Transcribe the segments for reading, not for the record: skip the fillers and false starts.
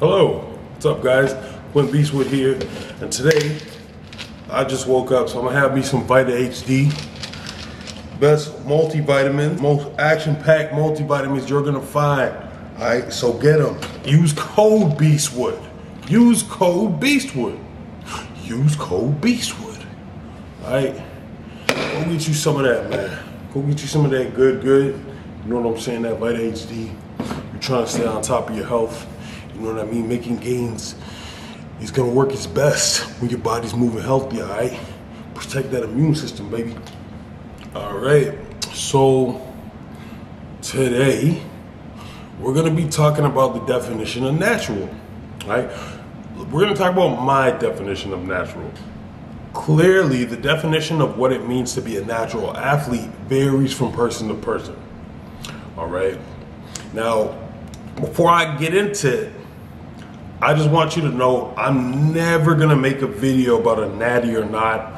Hello, what's up guys? Quintbeastwood here, and today I just woke up, so I'm gonna have me some Vita HD. Best multivitamin, most action-packed multivitamins you're gonna find. Alright, so get them. Use code Beastwood. Use code Beastwood. Use code Beastwood. Alright, go get you some of that, man. Go get you some of that good. You know what I'm saying? That Vita HD. You're trying to stay on top of your health. You know what I mean? Making gains is gonna work its best when your body's moving healthy, all right? Protect that immune system, baby. All right, so today we're gonna be talking about the definition of natural, all right? We're gonna talk about my definition of natural. Clearly, the definition of what it means to be a natural athlete varies from person to person, all right? Now, before I get into it, I just want you to know I'm never gonna make a video about a natty or not,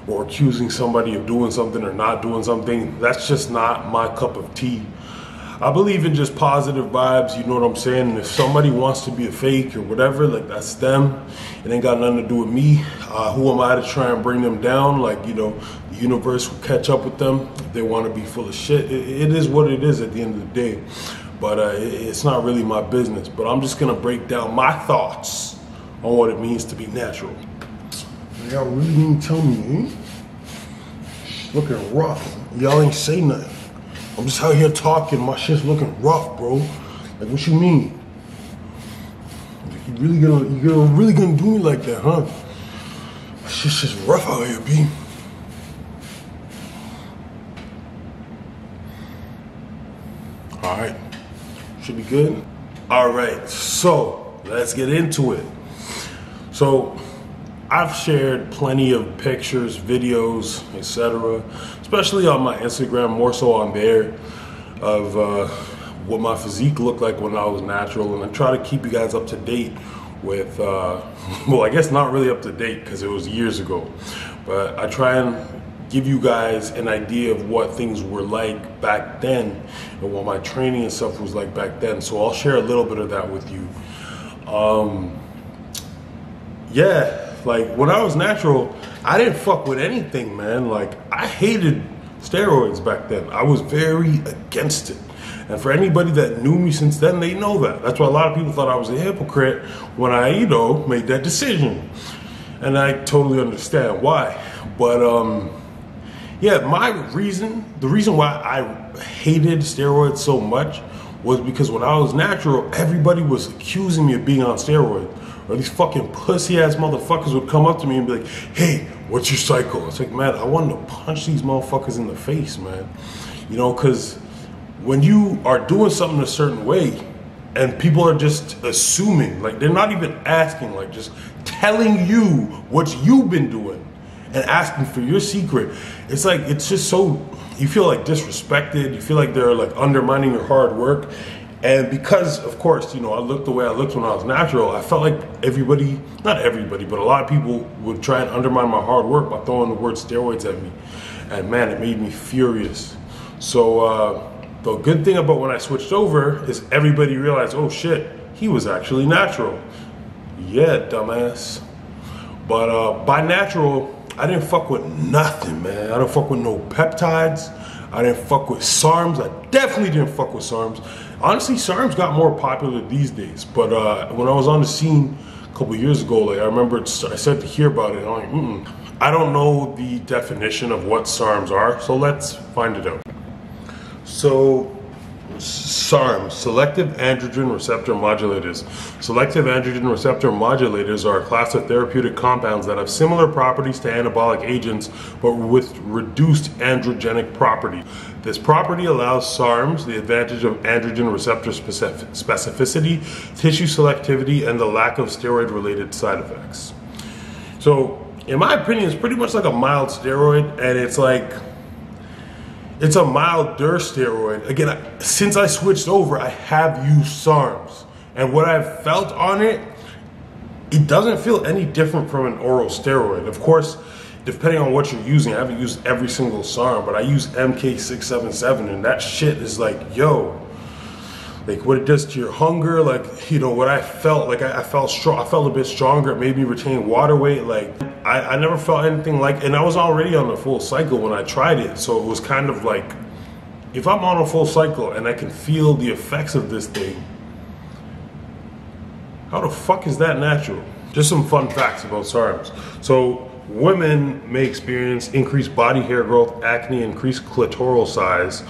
or accusing somebody of doing something or not doing something. That's just not my cup of tea. I believe in just positive vibes, you know what I'm saying? And if somebody wants to be a fake or whatever, like that's them. It ain't got nothing to do with me. Who am I to try and bring them down? Like, you know, the universe will catch up with them if they want to be full of shit. It is what it is at the end of the day. But it's not really my business. But I'm just gonna break down my thoughts on what it means to be natural. Y'all really didn't tell me, looking rough. Y'all ain't say nothing. I'm just out here talking, my shit's looking rough, bro. Like, what you mean? You're really gonna do me like that, huh? My shit's just rough out here, B. All right. Should be good. All right, so let's get into it. So I've shared plenty of pictures, videos, etc., especially on my Instagram, more so on there, of what my physique looked like when I was natural, and I try to keep you guys up to date with, well, I guess not really up to date because it was years ago, but I try and give you guys an idea of what things were like back then and what my training and stuff was like back then. So I'll share a little bit of that with you. Yeah, like when I was natural, I didn't fuck with anything, man. Like, I hated steroids back then. I was very against it. And for anybody that knew me since then, they know that. That's why a lot of people thought I was a hypocrite when I, you know, made that decision. And I totally understand why. But yeah, the reason why I hated steroids so much was because when I was natural, everybody was accusing me of being on steroids. Or these fucking pussy ass motherfuckers would come up to me and be like, hey, what's your cycle? It's like, man, I wanted to punch these motherfuckers in the face, man. You know, because when you are doing something a certain way and people are just assuming, like they're not even asking, like just telling you what you've been doing and asking for your secret, it's like, it's just so, you feel like disrespected, you feel like they're like undermining your hard work. And because, of course, you know, I looked the way I looked when I was natural, I felt like everybody, not everybody, but a lot of people would try and undermine my hard work by throwing the word steroids at me. And man, it made me furious. So the good thing about when I switched over is everybody realized, oh shit, he was actually natural. Yeah, dumbass. But by natural, I didn't fuck with nothing, man. I didn't fuck with no peptides. I didn't fuck with SARMs. I definitely didn't fuck with SARMs. Honestly, SARMs got more popular these days. But when I was on the scene a couple years ago, like I remember I started to hear about it. I'm like, I don't know the definition of what SARMs are, so let's find it out. So SARMs, selective androgen receptor modulators. Selective androgen receptor modulators are a class of therapeutic compounds that have similar properties to anabolic agents, but with reduced androgenic property. This property allows SARMs the advantage of androgen receptor specificity, tissue selectivity, and the lack of steroid-related side effects. So, in my opinion, it's pretty much like a mild steroid, and it's like, it's a milder steroid. Again, since I switched over, I have used SARMs. And what I've felt on it, it doesn't feel any different from an oral steroid. Of course, depending on what you're using, I haven't used every single SARM, but I use MK677, and that shit is like, yo, like what it does to your hunger, like, you know, what I felt, like I felt strong, I felt a bit stronger. It made me retain water weight. Like I never felt anything like, and I was already on the full cycle when I tried it. So it was kind of like, if I'm on a full cycle and I can feel the effects of this thing, how the fuck is that natural? Just some fun facts about SARMs. So women may experience increased body hair growth, acne, increased clitoral size.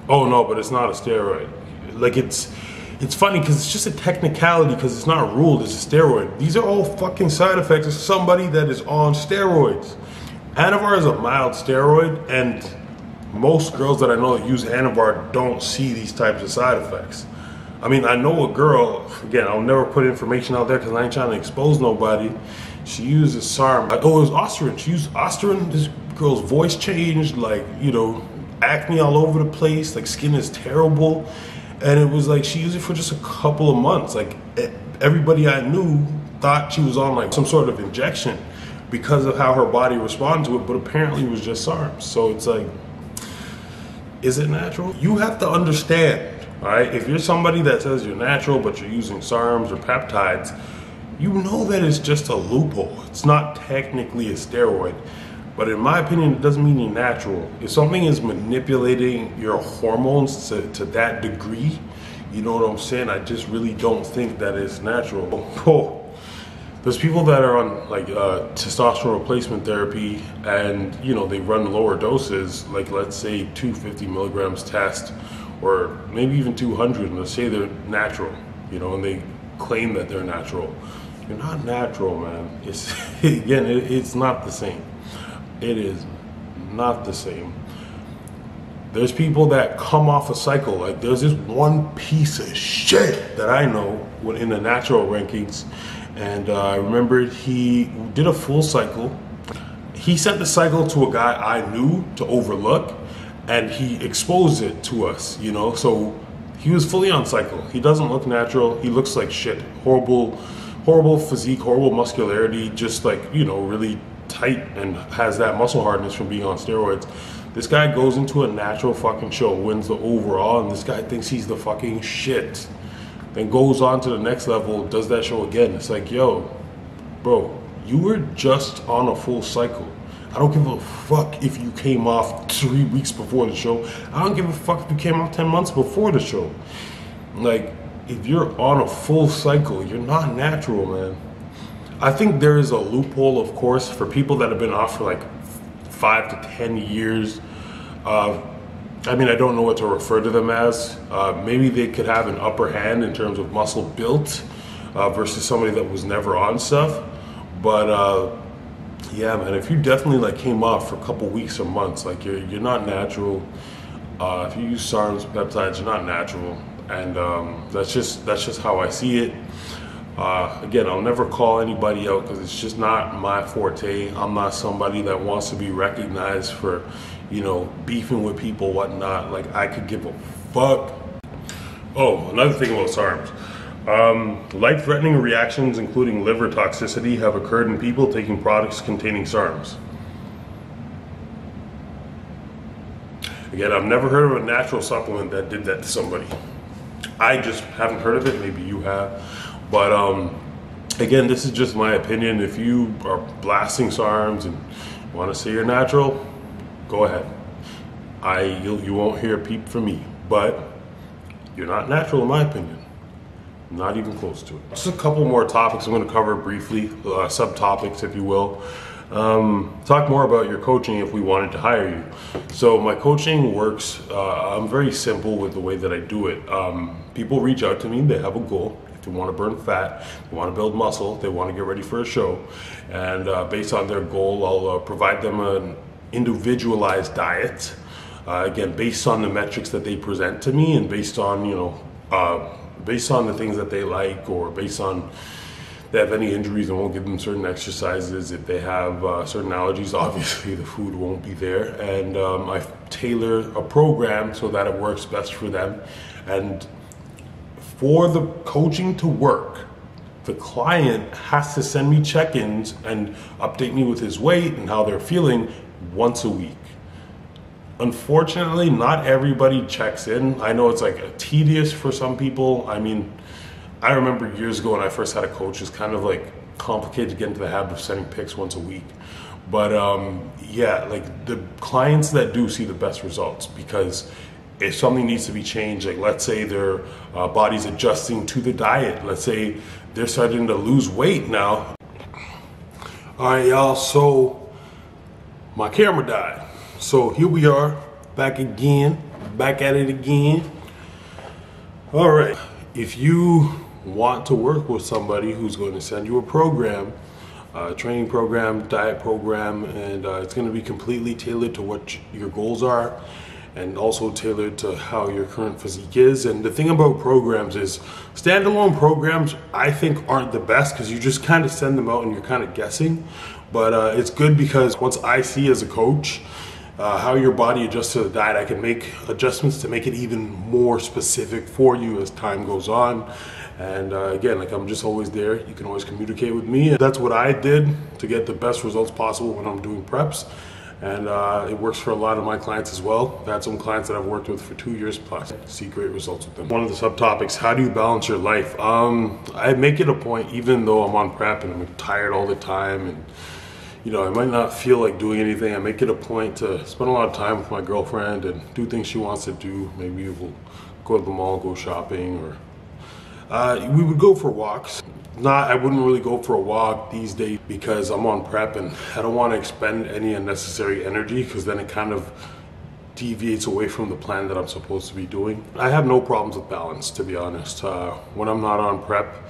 Oh no, but it's not a steroid. Like it's funny because it's just a technicality because it's not ruled as a steroid. These are all fucking side effects of somebody that is on steroids. Anavar is a mild steroid, and most girls that I know that use Anavar don't see these types of side effects. I mean, I know a girl, again, I'll never put information out there because I ain't trying to expose nobody. She uses Sarm. Oh, it was Osterin. She used Osterin. This girl's voice changed, like, you know, acne all over the place, like skin is terrible. And it was like she used it for just a couple of months. Like everybody I knew thought she was on like some sort of injection because of how her body responded to it, but apparently it was just SARM. So it's like, is it natural? You have to understand, all right, if you're somebody that says you're natural but you're using SARMs or peptides, you know that it's just a loophole. It's not technically a steroid. But in my opinion, it doesn't mean you're natural. If something is manipulating your hormones to that degree, you know what I'm saying? I just really don't think that it's natural. Oh, there's people that are on like testosterone replacement therapy, and you know they run lower doses, like let's say 250 milligrams test, or maybe even 200, and they say they're natural, you know, and they claim that they're natural. You're not natural, man. It's again, it's not the same. It is not the same. There's people that come off a cycle. Like there's this one piece of shit that I know in the natural rankings. And I remember he did a full cycle. He sent the cycle to a guy I knew to overlook, and he exposed it to us, you know? So he was fully on cycle. He doesn't look natural. He looks like shit. Horrible physique, horrible muscularity, just like, you know, really tight and has that muscle hardness from being on steroids. This guy goes into a natural fucking show, wins the overall, and this guy thinks he's the fucking shit. Then goes on to the next level, does that show again. It's like, yo, bro, you were just on a full cycle. I don't give a fuck if you came off 3 weeks before the show. I don't give a fuck if you came off 10 months before the show. Like, if you're on a full cycle, you're not natural, man. I think there is a loophole, of course, for people that have been off for like 5 to 10 years. I mean, I don't know what to refer to them as. Maybe they could have an upper hand in terms of muscle built versus somebody that was never on stuff. But yeah, man, if you definitely like came off for a couple weeks or months, like you're not natural. If you use SARMs, peptides, you're not natural, and that's just how I see it. Again, I'll never call anybody out because it's just not my forte. I'm not somebody that wants to be recognized for, you know, beefing with people, whatnot. Like, I could give a fuck. Oh, another thing about SARMs. Life-threatening reactions, including liver toxicity, have occurred in people taking products containing SARMs. Again, I've never heard of a natural supplement that did that to somebody. I just haven't heard of it. Maybe you have. But again, this is just my opinion. If you are blasting SARMs and want to say you're natural, go ahead. You won't hear a peep from me. But you're not natural in my opinion. Not even close to it. Just a couple more topics I'm going to cover briefly, subtopics if you will. Talk more about your coaching if we wanted to hire you. So my coaching works, I'm very simple with the way that I do it. People reach out to me, they have a goal. If they want to burn fat, they want to build muscle, they want to get ready for a show. And based on their goal, I'll provide them an individualized diet. Again, based on the metrics that they present to me and based on, you know, based on the things that they like, or based on they have any injuries, and won't give them certain exercises. If they have certain allergies, obviously the food won't be there. And I tailor a program so that it works best for them. And for the coaching to work, the client has to send me check-ins and update me with his weight and how they're feeling once a week. Unfortunately, not everybody checks in. I know it's like tedious for some people. I mean, I remember years ago when I first had a coach, it's kind of like complicated to get into the habit of sending pics once a week. But yeah, like the clients that do see the best results, because if something needs to be changed, like let's say their body's adjusting to the diet, let's say they're starting to lose weight now. All right, y'all, so my camera died. So here we are, back again, back at it again. All right, if you want to work with somebody who's going to send you a program, training program, diet program, and it's going to be completely tailored to what your goals are, and also tailored to how your current physique is. And the thing about programs is standalone programs, I think, aren't the best because you just kind of send them out and you're kind of guessing. But it's good because once I see as a coach how your body adjusts to the diet, I can make adjustments to make it even more specific for you as time goes on. And again, like, I'm just always there. You can always communicate with me. And that's what I did to get the best results possible when I'm doing preps. And it works for a lot of my clients as well. I've had some clients that I've worked with for 2 years plus. See great results with them. One of the subtopics, how do you balance your life? I make it a point, even though I'm on prep and I'm tired all the time, and you know, I might not feel like doing anything, I make it a point to spend a lot of time with my girlfriend and do things she wants to do. Maybe we'll go to the mall, go shopping, or we would go for walks. I wouldn't really go for a walk these days because I'm on prep and I don't want to expend any unnecessary energy, because then it kind of deviates away from the plan that I'm supposed to be doing. I have no problems with balance, to be honest. When I'm not on prep,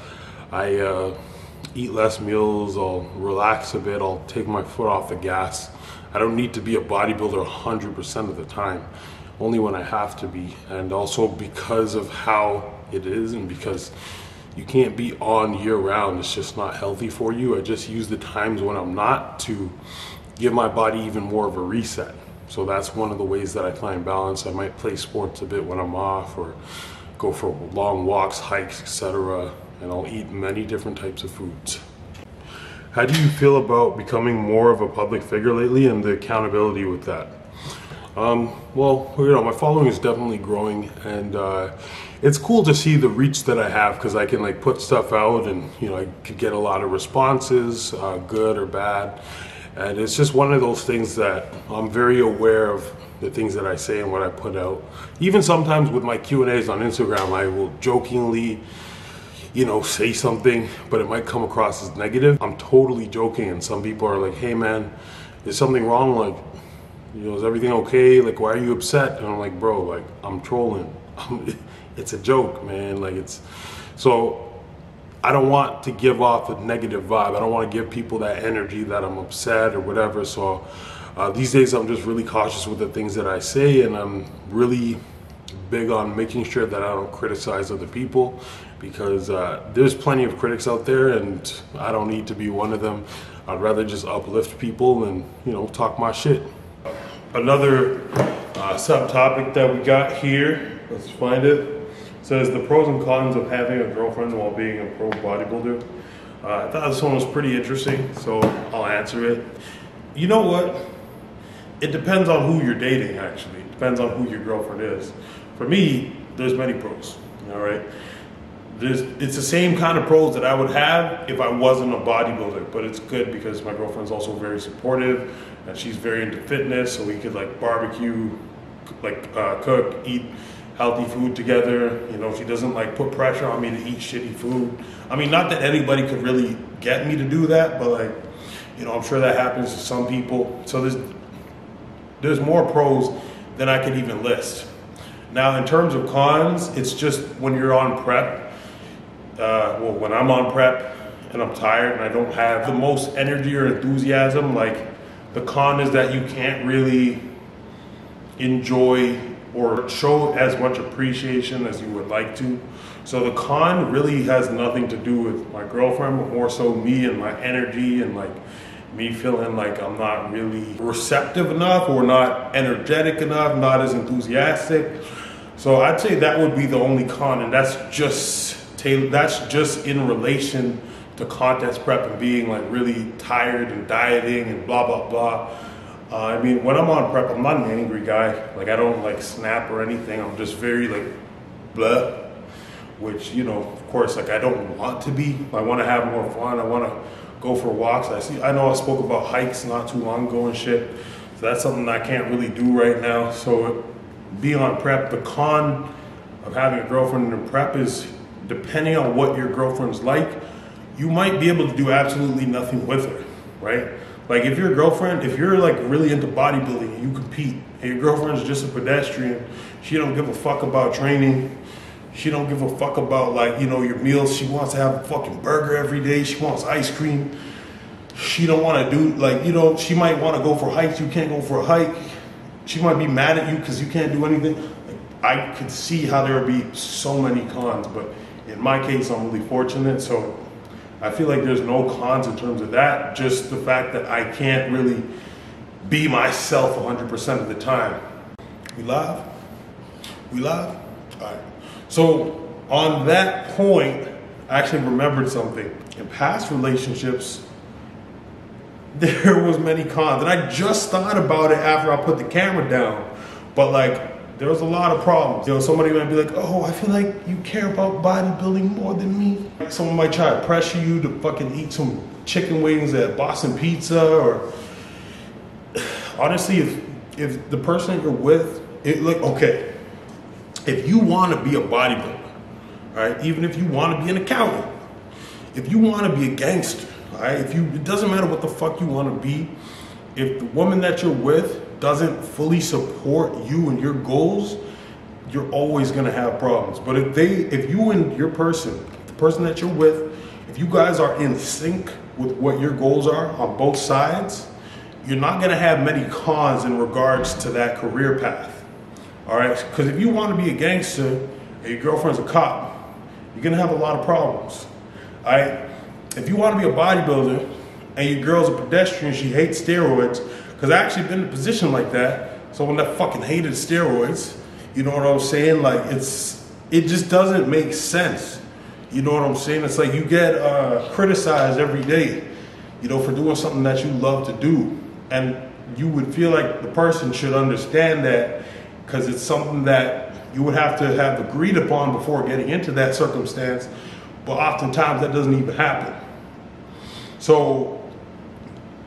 I eat less meals, I'll relax a bit, I'll take my foot off the gas. I don't need to be a bodybuilder 100% of the time, only when I have to be. And also because of how it is, and because you can't be on year round, it's just not healthy for you. I just use the times when I'm not to give my body even more of a reset. So that's one of the ways that I try and balance. I might play sports a bit when I'm off, or go for long walks, hikes, etc. And I'll eat many different types of foods. How do you feel about becoming more of a public figure lately and the accountability with that? Well, you know, my following is definitely growing, and it's cool to see the reach that I have, because I can like put stuff out and, you know, I could get a lot of responses, good or bad. And it's just one of those things that I'm very aware of the things that I say and what I put out. Even sometimes with my Q&As on Instagram, I will jokingly, you know, say something, but it might come across as negative. I'm totally joking, and some people are like, hey man, is something wrong? Like, you know, is everything okay? Like, why are you upset? And I'm like, bro, like, I'm trolling. It's a joke, man. Like, it's, so I don't want to give off a negative vibe. I don't want to give people that energy that I'm upset or whatever. So these days I'm just really cautious with the things that I say, and I'm really big on making sure that I don't criticize other people, because there's plenty of critics out there and I don't need to be one of them. I'd rather just uplift people and, you know, talk my shit. Another subtopic that we got here, let's find it, says the pros and cons of having a girlfriend while being a pro bodybuilder. I thought this one was pretty interesting, so I'll answer it. You know what? It depends on who you're dating, actually. It depends on who your girlfriend is. For me, there's many pros, all right? It's the same kind of pros that I would have if I wasn't a bodybuilder, but it's good because my girlfriend's also very supportive, and she's very into fitness, so we could like barbecue, like cook, eat healthy food together. You know, she doesn't like put pressure on me to eat shitty food. I mean, not that anybody could really get me to do that, but like, you know, I'm sure that happens to some people. So there's more pros than I could even list. Now, in terms of cons, it's just when you're on prep, well, when I'm on prep and I'm tired and I don't have the most energy or enthusiasm, like, the con is that you can't really enjoy or show as much appreciation as you would like to. So the con really has nothing to do with my girlfriend, but more so me and my energy, and like me feeling like I'm not really receptive enough or not energetic enough, not as enthusiastic. So I'd say that would be the only con, and that's just in relation to contest prep and being like really tired and dieting and blah, blah, blah. I mean, when I'm on prep, I'm not an angry guy. Like, I don't like snap or anything. I'm just very like, blah. Which, you know, of course, like I don't want to be. I want to have more fun. I want to go for walks. I know I spoke about hikes not too long ago and shit. So that's something I can't really do right now. So be on prep. The con of having a girlfriend in prep is, depending on what your girlfriend's like, you might be able to do absolutely nothing with her, right? Like if your girlfriend, if you're like really into bodybuilding and you compete, and your girlfriend's just a pedestrian, she don't give a fuck about training, she don't give a fuck about like, you know, your meals, she wants to have a fucking burger every day, she wants ice cream, she don't want to do, like, you know, she might want to go for hikes, you can't go for a hike, she might be mad at you because you can't do anything. Like, I could see how there would be so many cons, but in my case, I'm really fortunate, so I feel like there's no cons in terms of that, just the fact that I can't really be myself 100% of the time. We live? We live? All right. So on that point, I actually remembered something. In past relationships, there was many cons, and I just thought about it after I put the camera down, but like, there was a lot of problems. You know, somebody might be like, oh, I feel like you care about bodybuilding more than me. Someone might try to pressure you to fucking eat some chicken wings at Boston Pizza, or honestly, if the person you're with, okay, if you want to be a bodybuilder, all right, even if you want to be an accountant, if you want to be a gangster, all right, it doesn't matter what the fuck you want to be, if the woman that you're with doesn't fully support you and your goals, you're always gonna have problems. But if you and your person, the person that you're with, if you guys are in sync with what your goals are on both sides, you're not gonna have many cons in regards to that career path. All right, because if you want to be a gangster and your girlfriend's a cop, you're gonna have a lot of problems. All right, if you want to be a bodybuilder and your girl's a pedestrian, she hates steroids, because I actually been in a position like that, someone that fucking hated steroids, you know what I'm saying? Like, it just doesn't make sense. You know what I'm saying? It's like you get criticized every day, you know, for doing something that you love to do. And you would feel like the person should understand that, because it's something that you would have to have agreed upon before getting into that circumstance, but oftentimes that doesn't even happen. So,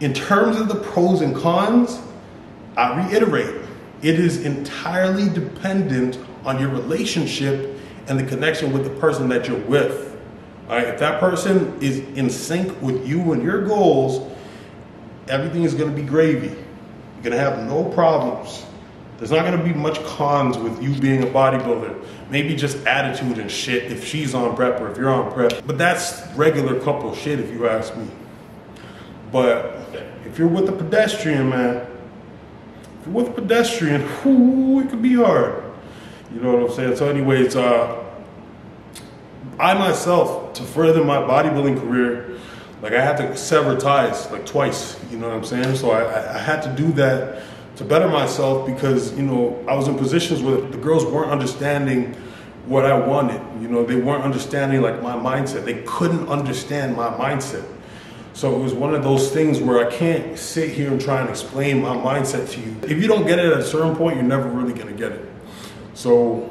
in terms of the pros and cons, I reiterate, it is entirely dependent on your relationship and the connection with the person that you're with. All right, if that person is in sync with you and your goals, everything is going to be gravy. You're going to have no problems. There's not going to be much cons with you being a bodybuilder. Maybe just attitude and shit if she's on prep or if you're on prep. But that's regular couple shit if you ask me. But if you're with a pedestrian, man, if you're with a pedestrian, whoo, it could be hard. You know what I'm saying? So anyways, I myself, to further my bodybuilding career, like I had to sever ties like twice, you know what I'm saying? So I had to do that to better myself, because, you know, I was in positions where the girls weren't understanding what I wanted. You know, they weren't understanding like my mindset. They couldn't understand my mindset. So it was one of those things where I can't sit here and try and explain my mindset to you. If you don't get it at a certain point, you're never really gonna get it. So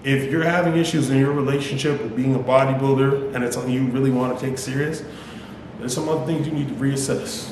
if you're having issues in your relationship with being a bodybuilder and it's something you really want to take serious, there's some other things you need to reassess.